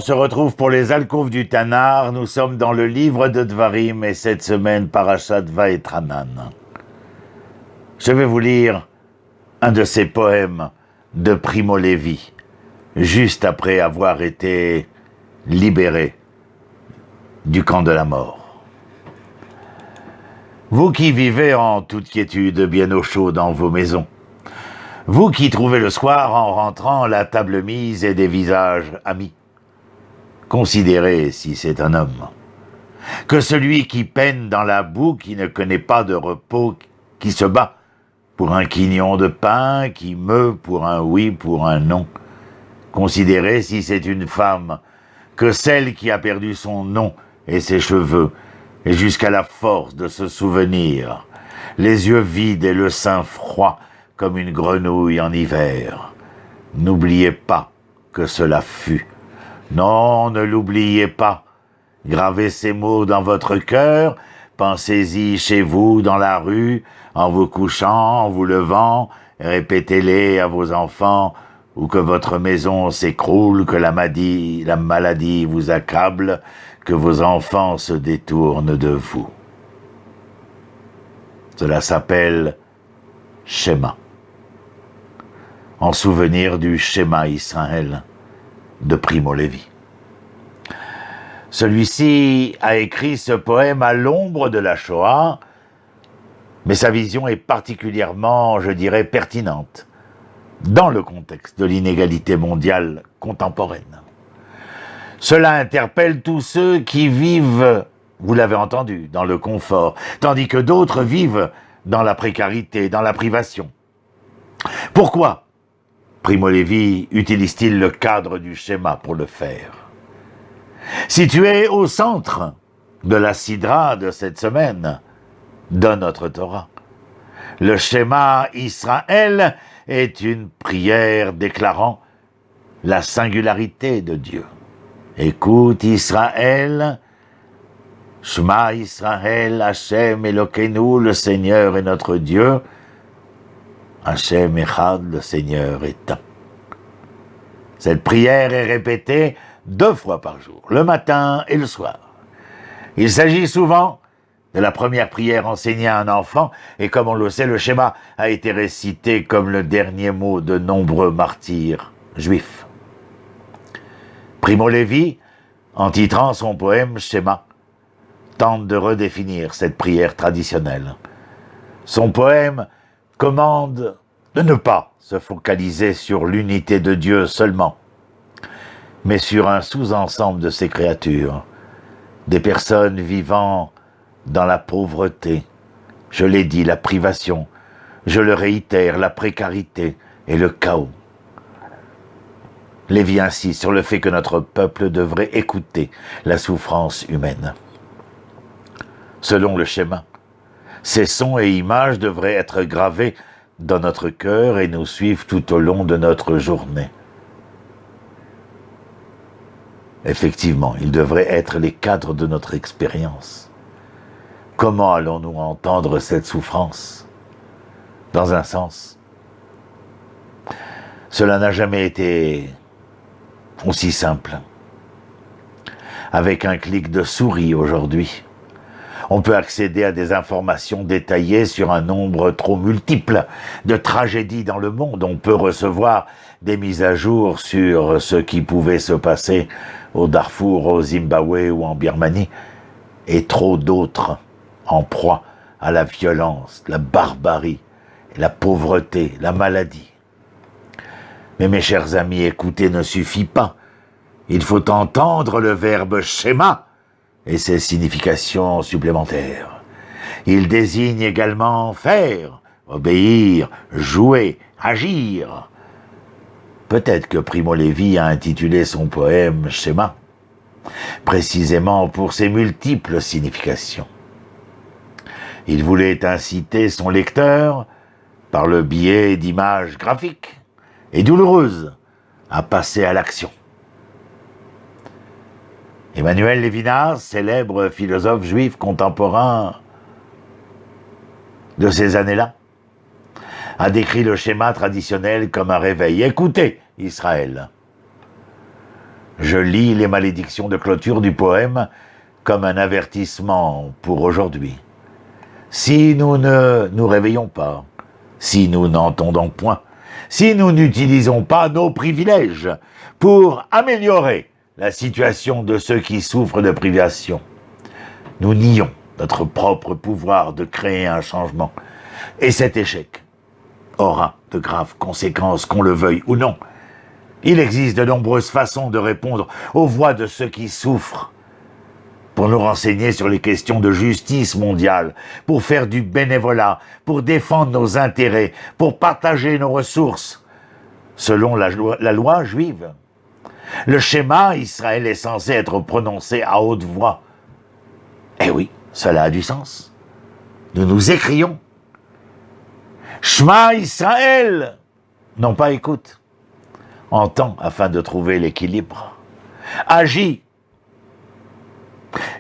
se retrouve pour les alcôves du Tannar. Nous sommes dans le livre de Dvarim et cette semaine, Parashat Vaetranan. Je vais vous lire un de ces poèmes de Primo Levi, juste après avoir été libéré du camp de la mort. Vous qui vivez en toute quiétude, bien au chaud dans vos maisons, vous qui trouvez le soir en rentrant la table mise et des visages amis, considérez si c'est un homme, que celui qui peine dans la boue, qui ne connaît pas de repos, qui se bat pour un quignon de pain, qui meut pour un oui, pour un non. Considérez si c'est une femme, que celle qui a perdu son nom et ses cheveux, et jusqu'à la force de se souvenir, les yeux vides et le sein froid comme une grenouille en hiver. N'oubliez pas que cela fut. Non, ne l'oubliez pas. Gravez ces mots dans votre cœur, pensez-y chez vous, dans la rue, en vous couchant, en vous levant, répétez-les à vos enfants, ou que votre maison s'écroule, que la maladie vous accable, que vos enfants se détournent de vous. Cela s'appelle Shema, en souvenir du Shema Israël de Primo Levi. Celui-ci a écrit ce poème à l'ombre de la Shoah, mais sa vision est particulièrement, je dirais, pertinente dans le contexte de l'inégalité mondiale contemporaine. Cela interpelle tous ceux qui vivent, vous l'avez entendu, dans le confort, tandis que d'autres vivent dans la précarité, dans la privation. Pourquoi Primo Levi utilise-t-il le cadre du schéma pour le faire? Situé au centre de la sidra de cette semaine, de notre Torah, le schéma Israël est une prière déclarant la singularité de Dieu. Écoute Israël, Shema Israël, Hashem Elokeinu, le Seigneur est notre Dieu, Hashem Echad, le Seigneur est un. Cette prière est répétée 2 fois par jour, le matin et le soir. Il s'agit souvent de la première prière enseignée à un enfant, et comme on le sait, le schéma a été récité comme le dernier mot de nombreux martyrs juifs. Primo Levi, en titrant son poème Schéma, tente de redéfinir cette prière traditionnelle. Son poème commande de ne pas se focaliser sur l'unité de Dieu seulement, mais sur un sous-ensemble de ses créatures, des personnes vivant dans la pauvreté, je l'ai dit, la privation, je le réitère, la précarité et le chaos. Lévi insiste sur le fait que notre peuple devrait écouter la souffrance humaine. Selon le schéma, ces sons et images devraient être gravés dans notre cœur et nous suivre tout au long de notre journée. Effectivement, ils devraient être les cadres de notre expérience. Comment allons-nous entendre cette souffrance? Dans un sens, cela n'a jamais été aussi simple. Avec un clic de souris aujourd'hui, on peut accéder à des informations détaillées sur un nombre trop multiple de tragédies dans le monde. On peut recevoir des mises à jour sur ce qui pouvait se passer au Darfour, au Zimbabwe ou en Birmanie, et trop d'autres en proie à la violence, la barbarie, la pauvreté, la maladie. Mais mes chers amis, écouter ne suffit pas. Il faut entendre le verbe schéma et ses significations supplémentaires. Il désigne également faire, obéir, jouer, agir. Peut-être que Primo Levi a intitulé son poème Schéma, précisément pour ses multiples significations. Il voulait inciter son lecteur, par le biais d'images graphiques et douloureuses, à passer à l'action. Emmanuel Levinas, célèbre philosophe juif contemporain de ces années-là, a décrit le schéma traditionnel comme un réveil. Écoutez, Israël. Je lis les malédictions de clôture du poème comme un avertissement pour aujourd'hui. Si nous ne nous réveillons pas, si nous n'entendons point, si nous n'utilisons pas nos privilèges pour améliorer la situation de ceux qui souffrent de privation, nous nions notre propre pouvoir de créer un changement. Et cet échec aura de graves conséquences, qu'on le veuille ou non. Il existe de nombreuses façons de répondre aux voix de ceux qui souffrent, pour nous renseigner sur les questions de justice mondiale, pour faire du bénévolat, pour défendre nos intérêts, pour partager nos ressources, selon la loi juive. Le schéma Israël est censé être prononcé à haute voix. Eh oui, cela a du sens. Nous nous écrions. Shema Israël! Non pas écoute. Entends afin de trouver l'équilibre. Agis.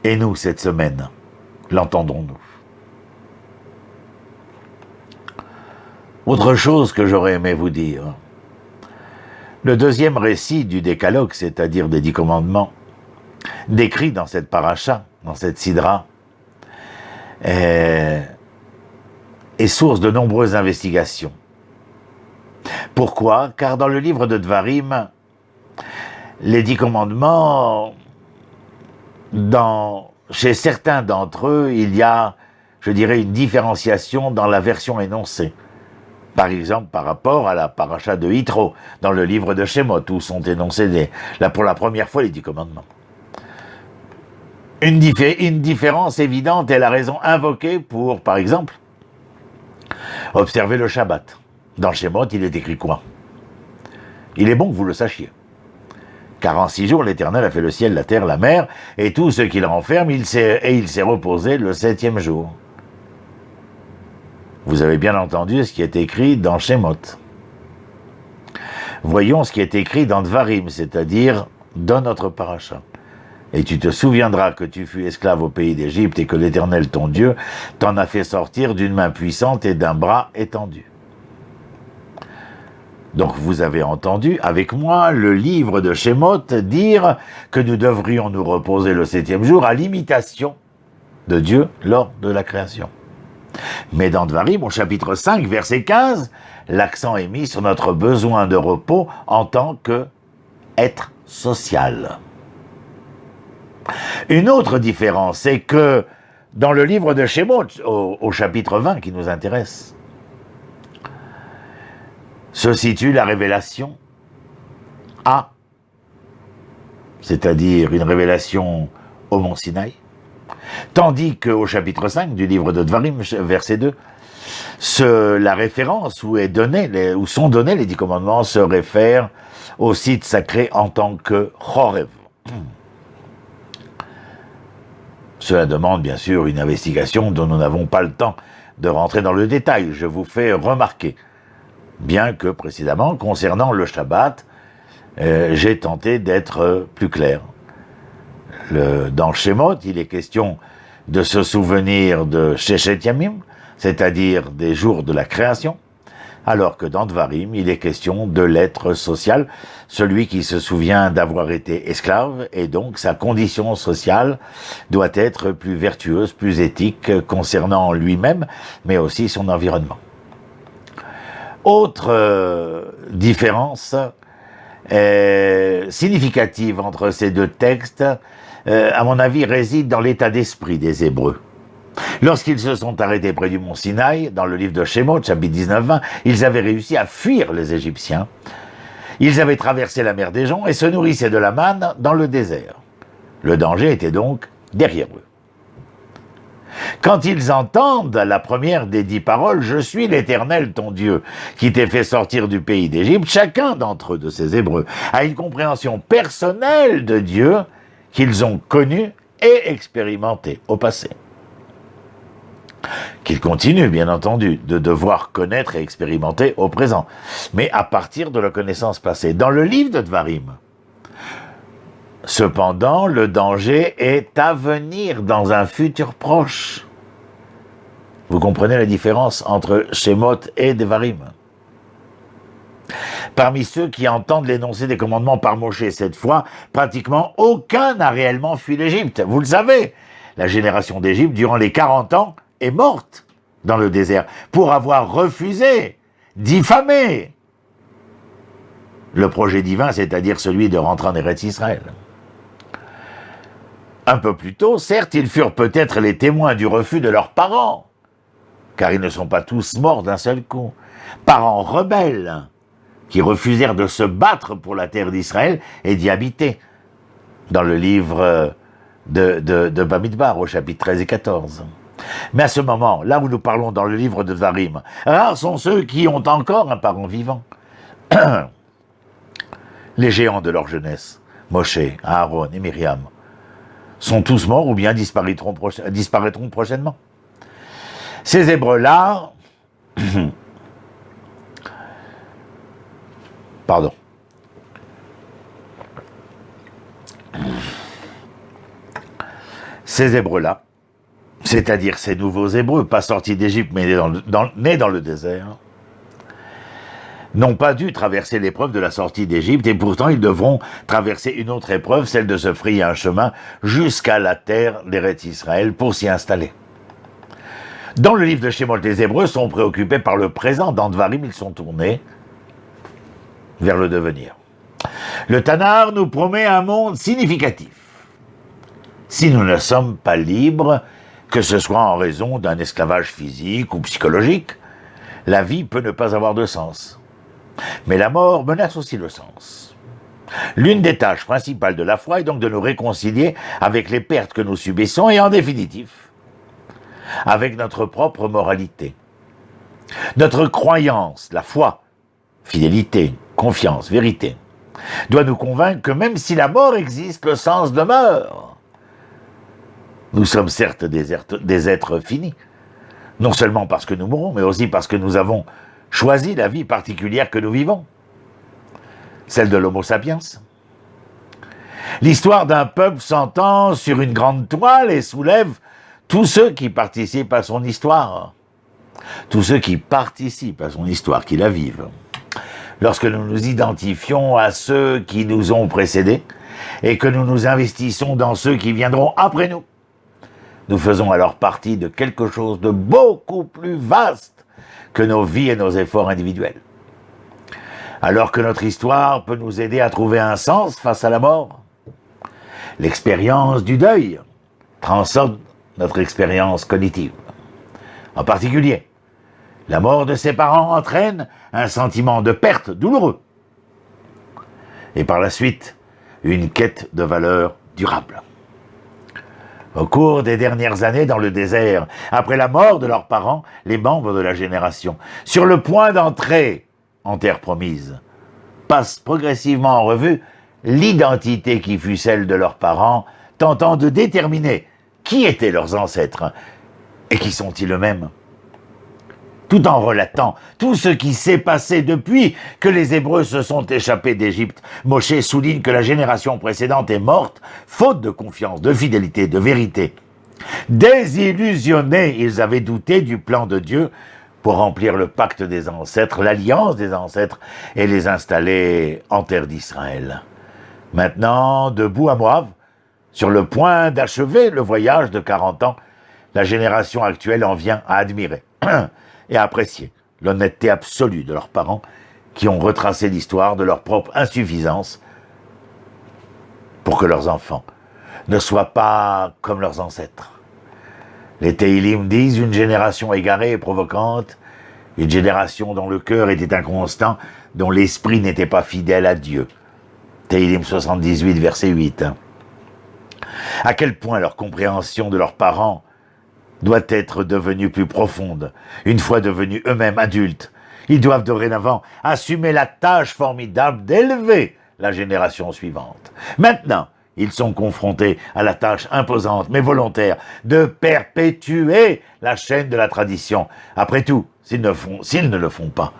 Et nous, cette semaine, l'entendons-nous? Autre chose que j'aurais aimé vous dire. Le deuxième récit du Décalogue, c'est-à-dire des 10 commandements, décrit dans cette paracha, dans cette sidra, est source de nombreuses investigations. Pourquoi? Car dans le livre de Dvarim, les 10 commandements, chez certains d'entre eux, il y a, je dirais, une différenciation dans la version énoncée. Par exemple, par rapport à la paracha de Yitro, dans le livre de Shemot, où sont énoncés pour la première fois les 10 commandements. Une différence évidente est la raison invoquée pour, par exemple, observer le Shabbat. Dans Shemot, il est écrit quoi? Il est bon que vous le sachiez. Car en 6 jours, l'Éternel a fait le ciel, la terre, la mer, et tout ce qu'il renferme, il s'est reposé le 7e jour. Vous avez bien entendu ce qui est écrit dans Shemot. Voyons ce qui est écrit dans Dvarim, c'est-à-dire dans notre paracha. Et tu te souviendras que tu fus esclave au pays d'Égypte et que l'Éternel, ton Dieu, t'en a fait sortir d'une main puissante et d'un bras étendu. Donc vous avez entendu avec moi le livre de Shemot dire que nous devrions nous reposer le 7e jour à l'imitation de Dieu lors de la création. Mais dans Dvarim, au chapitre 5, verset 15, l'accent est mis sur notre besoin de repos en tant qu'être social. Une autre différence, c'est que dans le livre de Shemot, au chapitre 20 qui nous intéresse, se situe la révélation A, c'est-à-dire une révélation au mont Sinaï, tandis qu'au chapitre 5 du livre de Dvarim, verset 2, la référence où sont donnés les 10 commandements se réfère au site sacré en tant que Chorev. Cela demande bien sûr une investigation dont nous n'avons pas le temps de rentrer dans le détail. Je vous fais remarquer, bien que précédemment, concernant le Shabbat, j'ai tenté d'être plus clair. Dans Shemot, il est question de se souvenir de Shechet Yamim, c'est-à-dire des jours de la création, alors que dans Dvarim, il est question de l'être social, celui qui se souvient d'avoir été esclave, et donc sa condition sociale doit être plus vertueuse, plus éthique concernant lui-même, mais aussi son environnement. Autre différence significative entre ces deux textes, à mon avis, réside dans l'état d'esprit des Hébreux. Lorsqu'ils se sont arrêtés près du mont Sinaï, dans le livre de Shemot, chapitre 19-20, ils avaient réussi à fuir les Égyptiens. Ils avaient traversé la mer des Joncs et se nourrissaient de la manne dans le désert. Le danger était donc derrière eux. Quand ils entendent la première des 10 paroles, « Je suis l'Éternel ton Dieu, qui t'ai fait sortir du pays d'Égypte », chacun d'entre eux, de ces Hébreux, a une compréhension personnelle de Dieu qu'ils ont connu et expérimenté au passé. Qu'ils continuent, bien entendu, de devoir connaître et expérimenter au présent, mais à partir de la connaissance passée. Dans le livre de Dvarim, cependant, le danger est à venir dans un futur proche. Vous comprenez la différence entre Shemot et Dvarim? Parmi ceux qui entendent l'énoncé des commandements par Moshé cette fois, pratiquement aucun n'a réellement fui l'Égypte. Vous le savez, la génération d'Égypte, durant les 40 ans, est morte dans le désert pour avoir refusé, diffamé le projet divin, c'est-à-dire celui de rentrer en Eretz Israël. Un peu plus tôt, certes, ils furent peut-être les témoins du refus de leurs parents, car ils ne sont pas tous morts d'un seul coup. Parents rebelles, qui refusèrent de se battre pour la terre d'Israël et d'y habiter, dans le livre de Bamidbar, au chapitre 13 et 14. Mais à ce moment, là où nous parlons dans le livre de Dvarim, rares sont ceux qui ont encore un parent vivant. Les géants de leur jeunesse, Moshe, Aaron et Myriam, sont tous morts ou bien disparaîtront prochainement. Ces Hébreux-là, pardon, ces Hébreux-là, c'est-à-dire ces nouveaux Hébreux, pas sortis d'Égypte mais nés dans le désert, n'ont pas dû traverser l'épreuve de la sortie d'Égypte, et pourtant ils devront traverser une autre épreuve, celle de se frayer un chemin jusqu'à la terre d'Eretz Israël pour s'y installer. Dans le livre de Shemot, les Hébreux sont préoccupés par le présent. Dans Dvarim, ils sont tournés vers le devenir. Le Tanar nous promet un monde significatif. Si nous ne sommes pas libres, que ce soit en raison d'un esclavage physique ou psychologique, la vie peut ne pas avoir de sens. Mais la mort menace aussi le sens. L'une des tâches principales de la foi est donc de nous réconcilier avec les pertes que nous subissons et en définitive, avec notre propre moralité. Notre croyance, la foi, fidélité, confiance, vérité, doit nous convaincre que même si la mort existe, le sens demeure. Nous sommes certes des êtres finis, non seulement parce que nous mourons, mais aussi parce que nous avons choisi la vie particulière que nous vivons, celle de l'Homo sapiens. L'histoire d'un peuple s'entend sur une grande toile et soulève tous ceux qui participent à son histoire, tous ceux qui participent à son histoire, qui la vivent. Lorsque nous nous identifions à ceux qui nous ont précédés et que nous nous investissons dans ceux qui viendront après nous, nous faisons alors partie de quelque chose de beaucoup plus vaste que nos vies et nos efforts individuels. Alors que notre histoire peut nous aider à trouver un sens face à la mort, l'expérience du deuil transcende notre expérience cognitive. En particulier, la mort de ses parents entraîne un sentiment de perte douloureux et par la suite, une quête de valeur durable. Au cours des dernières années dans le désert, après la mort de leurs parents, les membres de la génération, sur le point d'entrer en terre promise, passent progressivement en revue l'identité qui fut celle de leurs parents, tentant de déterminer qui étaient leurs ancêtres et qui sont-ils eux-mêmes, tout en relatant tout ce qui s'est passé depuis que les Hébreux se sont échappés d'Égypte. Moshe souligne que la génération précédente est morte, faute de confiance, de fidélité, de vérité. Désillusionnés, ils avaient douté du plan de Dieu pour remplir le pacte des ancêtres, l'alliance des ancêtres, et les installer en terre d'Israël. Maintenant, debout à Moab, sur le point d'achever le voyage de 40 ans, la génération actuelle en vient à admirer et à apprécier l'honnêteté absolue de leurs parents qui ont retracé l'histoire de leur propre insuffisance pour que leurs enfants ne soient pas comme leurs ancêtres. Les Tehillim disent une génération égarée et provocante, une génération dont le cœur était inconstant, dont l'esprit n'était pas fidèle à Dieu. Tehillim 78, verset 8. À quel point leur compréhension de leurs parents doit être devenue plus profonde. Une fois devenus eux-mêmes adultes, ils doivent dorénavant assumer la tâche formidable d'élever la génération suivante. Maintenant, ils sont confrontés à la tâche imposante mais volontaire de perpétuer la chaîne de la tradition. Après tout, s'ils ne le font pas,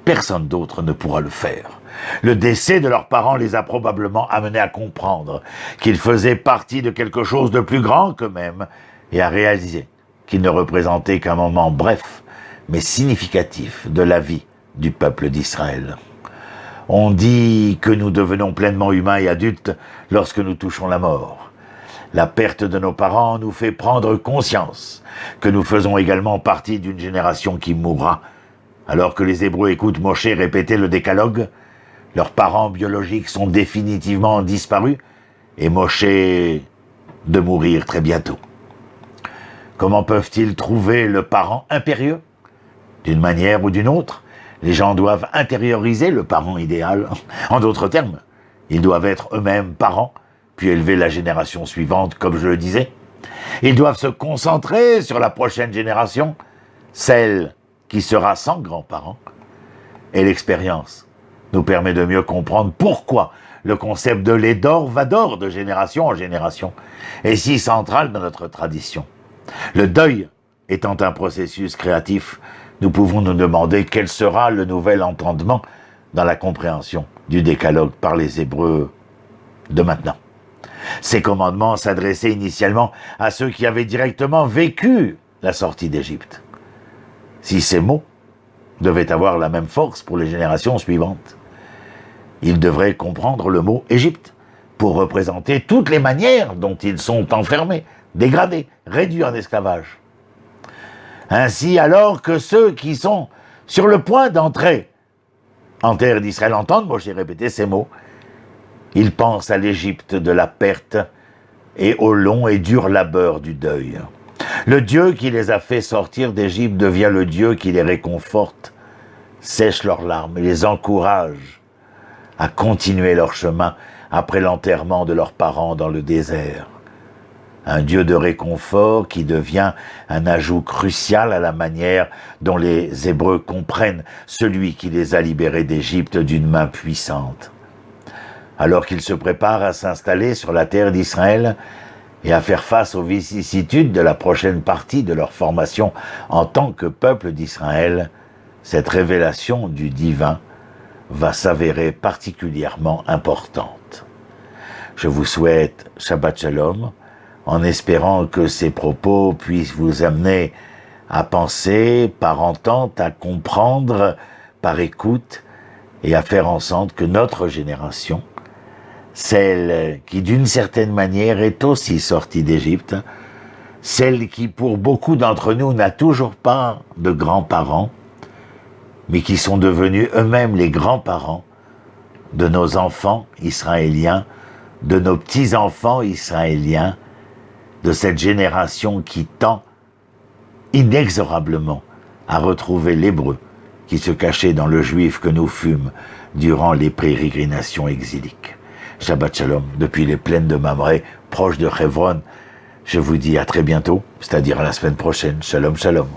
personne d'autre ne pourra le faire. Le décès de leurs parents les a probablement amenés à comprendre qu'ils faisaient partie de quelque chose de plus grand qu'eux-mêmes et à réaliser qu'ils ne représentaient qu'un moment bref, mais significatif de la vie du peuple d'Israël. On dit que nous devenons pleinement humains et adultes lorsque nous touchons la mort. La perte de nos parents nous fait prendre conscience que nous faisons également partie d'une génération qui mourra. Alors que les Hébreux écoutent Moshe répéter le décalogue, leurs parents biologiques sont définitivement disparus et Moshe de mourir très bientôt. Comment peuvent-ils trouver le parent impérieux? D'une manière ou d'une autre, les gens doivent intérioriser le parent idéal. En d'autres termes, ils doivent être eux-mêmes parents, puis élever la génération suivante, comme je le disais. Ils doivent se concentrer sur la prochaine génération, celle qui sera sans grands-parents. Et l'expérience nous permet de mieux comprendre pourquoi le concept de l'édor vador de génération en génération est si central dans notre tradition. Le deuil étant un processus créatif, nous pouvons nous demander quel sera le nouvel entendement dans la compréhension du décalogue par les Hébreux de maintenant. Ces commandements s'adressaient initialement à ceux qui avaient directement vécu la sortie d'Égypte. Si ces mots devaient avoir la même force pour les générations suivantes, ils devraient comprendre le mot Égypte pour représenter toutes les manières dont ils sont enfermés, dégradés, réduits en esclavage. Ainsi, alors que ceux qui sont sur le point d'entrer en terre d'Israël entendent Moshe répéter ces mots, ils pensent à l'Égypte de la perte et au long et dur labeur du deuil. Le Dieu qui les a fait sortir d'Égypte devient le Dieu qui les réconforte, sèche leurs larmes et les encourage à continuer leur chemin après l'enterrement de leurs parents dans le désert. Un Dieu de réconfort qui devient un ajout crucial à la manière dont les Hébreux comprennent celui qui les a libérés d'Égypte d'une main puissante. Alors qu'ils se préparent à s'installer sur la terre d'Israël et à faire face aux vicissitudes de la prochaine partie de leur formation en tant que peuple d'Israël, cette révélation du divin va s'avérer particulièrement importante. Je vous souhaite Shabbat Shalom, en espérant que ces propos puissent vous amener à penser par entente, à comprendre par écoute et à faire en sorte que notre génération, celle qui d'une certaine manière est aussi sortie d'Égypte, celle qui pour beaucoup d'entre nous n'a toujours pas de grands-parents, mais qui sont devenus eux-mêmes les grands-parents de nos enfants israéliens, de nos petits-enfants israéliens, de cette génération qui tend inexorablement à retrouver l'hébreu qui se cachait dans le juif que nous fûmes durant les pérégrinations exiliques. Shabbat Shalom, depuis les plaines de Mamré, proche de Hebron. Je vous dis à très bientôt, c'est-à-dire à la semaine prochaine. Shalom, shalom.